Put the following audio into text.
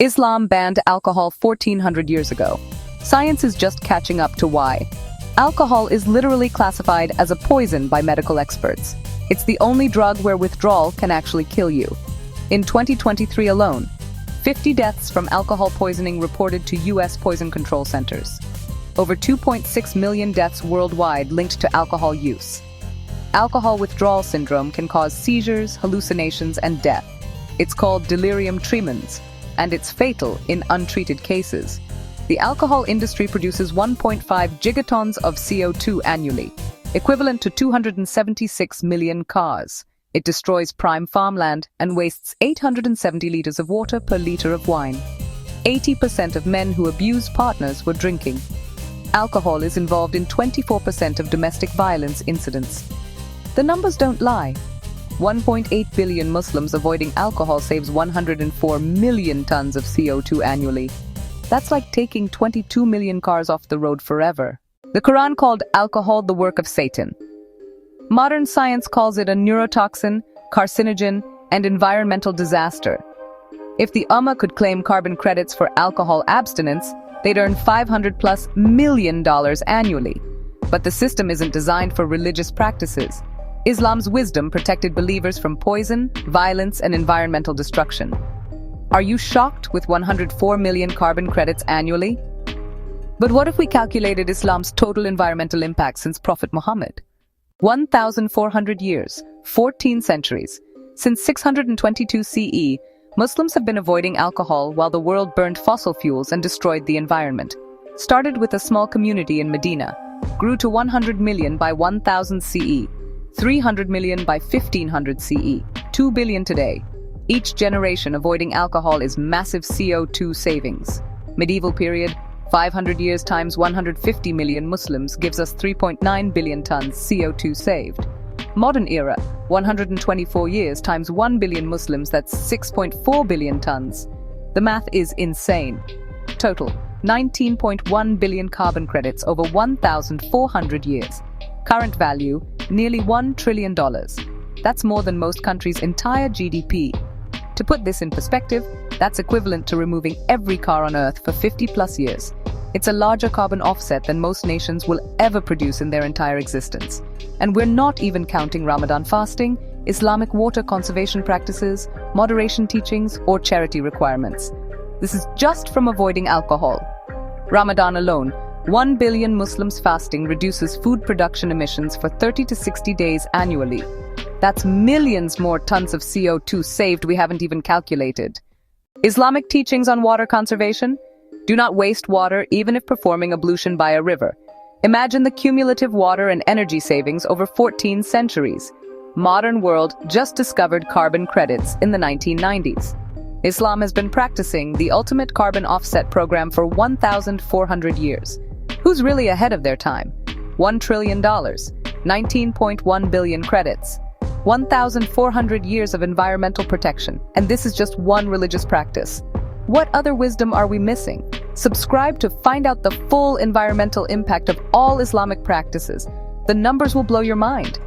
Islam banned alcohol 1400 years ago. Science is just catching up to why. Alcohol is literally classified as a poison by medical experts. It's the only drug where withdrawal can actually kill you. In 2023 alone, 50 deaths from alcohol poisoning reported to U.S. poison control centers. Over 2.6 million deaths worldwide linked to alcohol use. Alcohol withdrawal syndrome can cause seizures, hallucinations, and death. It's called delirium tremens, and it's fatal in untreated cases. The alcohol industry produces 1.5 gigatons of CO2 annually, equivalent to 276 million cars. It destroys prime farmland and wastes 870 liters of water per liter of wine. 80% of men who abuse partners were drinking. Alcohol is involved in 24% of domestic violence incidents. The numbers don't lie. 1.8 billion Muslims avoiding alcohol saves 104 million tons of CO2 annually. That's like taking 22 million cars off the road forever. The Quran called alcohol the work of Satan. Modern science calls it a neurotoxin, carcinogen, and environmental disaster. If the Ummah could claim carbon credits for alcohol abstinence, they'd earn $500+ million annually. But the system isn't designed for religious practices. Islam's wisdom protected believers from poison, violence, and environmental destruction. Are you shocked with 104 million carbon credits annually? But what if we calculated Islam's total environmental impact since Prophet Muhammad? 1,400 years, 14 centuries. Since 622 CE, Muslims have been avoiding alcohol while the world burned fossil fuels and destroyed the environment. Started with a small community in Medina, grew to 100 million by 1000 CE, 300 million by 1500 CE, 2 billion today. Each generation avoiding alcohol is massive CO2 savings. Medieval period, 500 years times 150 million Muslims gives us 3.9 billion tons CO2 saved. Modern era, 124 years times 1 billion Muslims, that's 6.4 billion tons. The math is insane. Total, 19.1 billion carbon credits over 1,400 years. Current value, nearly $1 trillion. That's more than most countries' entire GDP. To put this in perspective, that's equivalent to removing every car on Earth for 50+ years. It's a larger carbon offset than most nations will ever produce in their entire existence. And we're not even counting Ramadan fasting, Islamic water conservation practices, moderation teachings, or charity requirements. This is just from avoiding alcohol. Ramadan alone, 1 billion Muslims fasting reduces food production emissions for 30 to 60 days annually. That's millions more tons of CO2 saved we haven't even calculated. Islamic teachings on water conservation? Do not waste water even if performing ablution by a river. Imagine the cumulative water and energy savings over 14 centuries. Modern world just discovered carbon credits in the 1990s. Islam has been practicing the ultimate carbon offset program for 1,400 years. Who's really ahead of their time? $1 trillion, 19.1 billion credits, 1,400 years of environmental protection, and this is just one religious practice. What other wisdom are we missing? Subscribe to find out the full environmental impact of all Islamic practices. The numbers will blow your mind.